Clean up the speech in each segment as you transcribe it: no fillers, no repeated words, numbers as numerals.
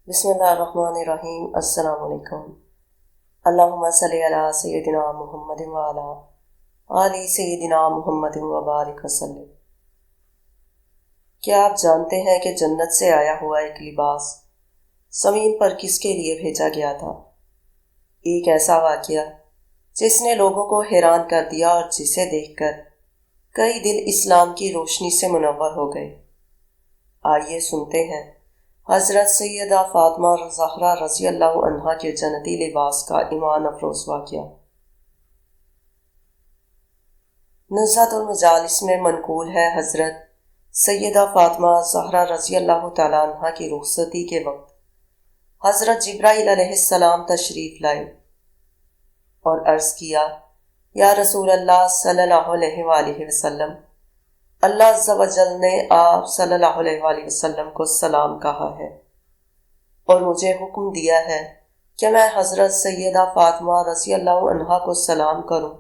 بسم اللہ الرحمن الرحیم۔ السلام علیکم۔ اللہم صلی علی سیدنا محمد وعلی آل سیدنا محمد وبارک وسلم۔ کیا آپ جانتے ہیں کہ جنت سے آیا ہوا ایک لباس زمین پر کس کے لیے بھیجا گیا تھا؟ ایک ایسا واقعہ جس نے لوگوں کو حیران کر دیا اور جسے دیکھ کر کئی دل اسلام کی روشنی سے منور ہو گئے۔ آئیے سنتے ہیں حضرت سیدہ فاطمہ زہرا رضی اللہ عنہا کے جنتی لباس کا ایمان افروز واقعہ۔ نزہت المجالس میں منقول ہے حضرت سیدہ فاطمہ زہرا رضی اللہ تعالیٰ عنہا کی رخصتی کے وقت حضرت جبرائیل علیہ السلام تشریف لائے اور عرض کیا، یا رسول اللہ صلی اللہ علیہ وآلہ وسلم، اللہ عز و جل نے آپ صلی اللہ علیہ وآلہ وسلم کو سلام کہا ہے اور مجھے حکم دیا ہے کہ میں حضرت سیدہ فاطمہ رضی اللہ عنہا کو سلام کروں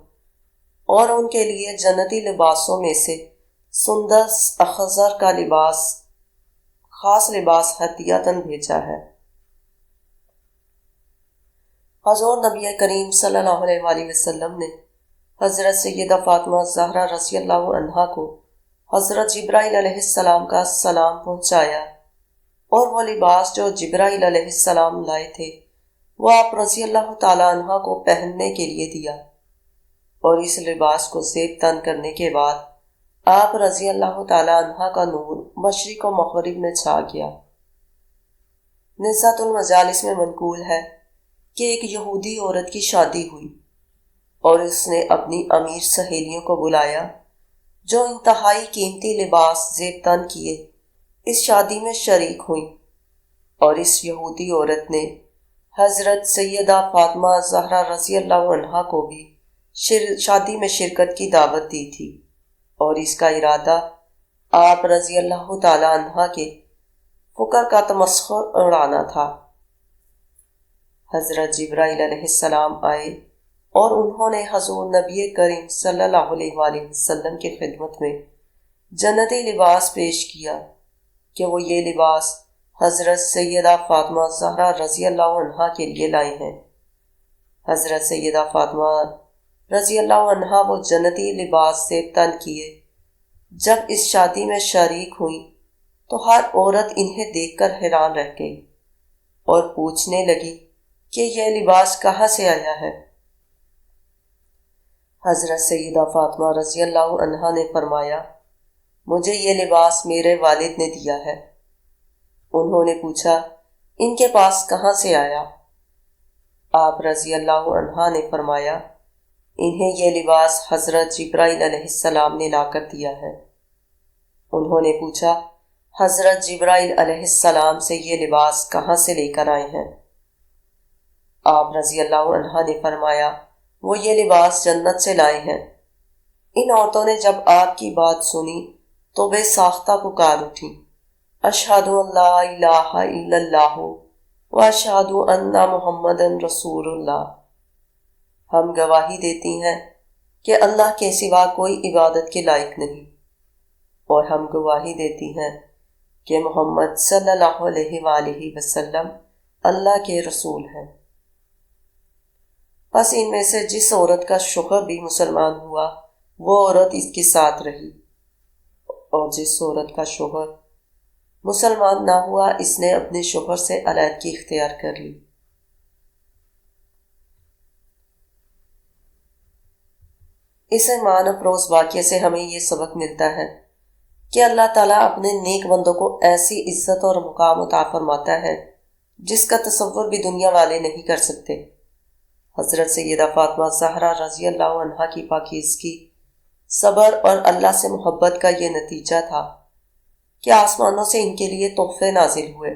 اور ان کے لیے جنتی لباسوں میں سے سندس اخضر کا خاص لباس ہدیۃً بھیجا ہے۔ حضور نبی کریم صلی اللہ علیہ وآلہ وسلم نے حضرت سیدہ فاطمہ زہرا رضی اللہ عنہا کو حضرت جبرائیل علیہ السلام کا سلام پہنچایا اور وہ لباس جو جبرائیل علیہ السلام لائے تھے وہ آپ رضی اللہ تعالیٰ عنہ کو پہننے کے لیے دیا، اور اس لباس کو زیب تن کرنے کے بعد آپ رضی اللہ تعالیٰ عنہ کا نور مشرق و مغرب میں چھا گیا۔ نزہت المجالس میں منقول ہے کہ ایک یہودی عورت کی شادی ہوئی اور اس نے اپنی امیر سہیلیوں کو بلایا جو انتہائی قیمتی لباس زیب تن کیے اس شادی میں شریک ہوئیں، اور اس یہودی عورت نے حضرت سیدہ فاطمہ زہرا رضی اللہ عنہا کو بھی شادی میں شرکت کی دعوت دی تھی، اور اس کا ارادہ آپ رضی اللہ تعالی عنہ کے فقر کا تمسخر اڑانا تھا۔ حضرت جبرائیل علیہ السلام آئے اور انہوں نے حضور نبی کریم صلی اللہ علیہ وآلہ وسلم کی خدمت میں جنتی لباس پیش کیا کہ وہ یہ لباس حضرت سیدہ فاطمہ زہرا رضی اللہ عنہا کے لیے لائے ہیں۔ حضرت سیدہ فاطمہ رضی اللہ عنہا وہ جنتی لباس سے تن کیے جب اس شادی میں شریک ہوئیں تو ہر عورت انہیں دیکھ کر حیران رہ گئی اور پوچھنے لگی کہ یہ لباس کہاں سے آیا ہے۔ حضرت سیدہ فاطمہ رضی اللہ عنہا نے فرمایا، مجھے یہ لباس میرے والد نے دیا ہے۔ انہوں نے پوچھا، ان کے پاس کہاں سے آیا؟ آپ رضی اللہ عنہا نے فرمایا، انہیں یہ لباس حضرت جبرائیل علیہ السلام نے لا کر دیا ہے۔ انہوں نے پوچھا، حضرت جبرائیل علیہ السلام سے یہ لباس کہاں سے لے کر آئے ہیں؟ آپ رضی اللہ عنہا نے فرمایا، وہ یہ لباس جنت سے لائے ہیں۔ ان عورتوں نے جب آپ کی بات سنی تو بے ساختہ پکار اٹھیں، اشہد ان لا الہ الا اللہ و اشہد ان محمد رسول اللہ۔ ہم گواہی دیتی ہیں کہ اللہ کے سوا کوئی عبادت کے لائق نہیں، اور ہم گواہی دیتی ہیں کہ محمد صلی اللہ علیہ وآلہ وسلم اللہ کے رسول ہیں۔ بس ان میں سے جس عورت کا شوہر بھی مسلمان ہوا وہ عورت اس کے ساتھ رہی، اور جس عورت کا شوہر مسلمان نہ ہوا اس نے اپنے شوہر سے علیحدگی اختیار کر لی۔ اس ایمان افروز واقعے سے ہمیں یہ سبق ملتا ہے کہ اللہ تعالیٰ اپنے نیک بندوں کو ایسی عزت اور مقام عطا فرماتا ہے جس کا تصور بھی دنیا والے نہیں کر سکتے۔ حضرت سیدہ فاطمہ زہرا رضی اللہ عنہا کی پاکیزگی، صبر اور اللہ سے محبت کا یہ نتیجہ تھا کہ آسمانوں سے ان کے لیے تحفے نازل ہوئے۔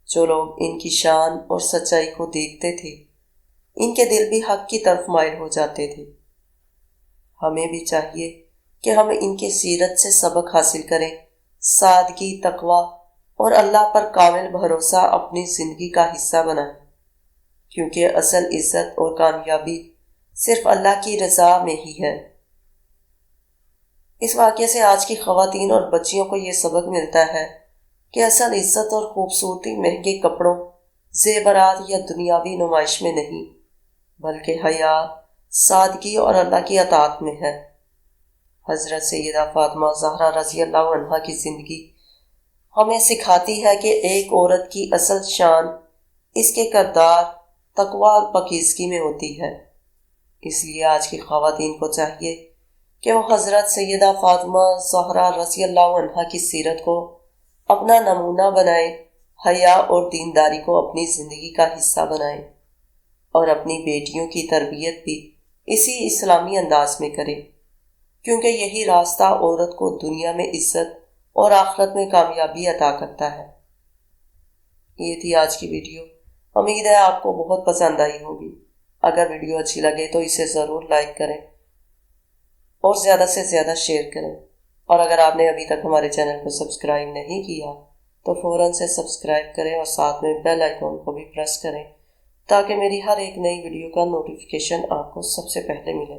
جو لوگ ان کی شان اور سچائی کو دیکھتے تھے ان کے دل بھی حق کی طرف مائل ہو جاتے تھے۔ ہمیں بھی چاہیے کہ ہم ان کی سیرت سے سبق حاصل کریں، سادگی، تقوی اور اللہ پر کامل بھروسہ اپنی زندگی کا حصہ بنائیں، کیونکہ اصل عزت اور کامیابی صرف اللہ کی رضا میں ہی ہے۔ اس واقعے سے آج کی خواتین اور بچیوں کو یہ سبق ملتا ہے کہ اصل عزت اور خوبصورتی مہنگے کپڑوں، زیورات یا دنیاوی نمائش میں نہیں، بلکہ حیا، سادگی اور اللہ کی اطاعت میں ہے۔ حضرت سیدہ فاطمہ زہرا رضی اللہ عنہا کی زندگی ہمیں سکھاتی ہے کہ ایک عورت کی اصل شان اس کے کردار، تقوی اور پاکیزگی میں ہوتی ہے۔ اس لیے آج کی خواتین کو چاہیے کہ وہ حضرت سیدہ فاطمہ زہرا رضی اللہ عنہا کی سیرت کو اپنا نمونہ بنائیں، حیا اور دینداری کو اپنی زندگی کا حصہ بنائیں، اور اپنی بیٹیوں کی تربیت بھی اسی اسلامی انداز میں کریں، کیونکہ یہی راستہ عورت کو دنیا میں عزت اور آخرت میں کامیابی عطا کرتا ہے۔ یہ تھی آج کی ویڈیو، امید ہے آپ کو بہت پسند آئی ہوگی۔ اگر ویڈیو اچھی لگے تو اسے ضرور لائک کریں اور زیادہ سے زیادہ شیئر کریں، اور اگر آپ نے ابھی تک ہمارے چینل کو سبسکرائب نہیں کیا تو فوراً سے سبسکرائب کریں اور ساتھ میں بیل آئیکن کو بھی پریس کریں تاکہ میری ہر ایک نئی ویڈیو کا نوٹیفیکیشن آپ کو سب سے پہلے ملے۔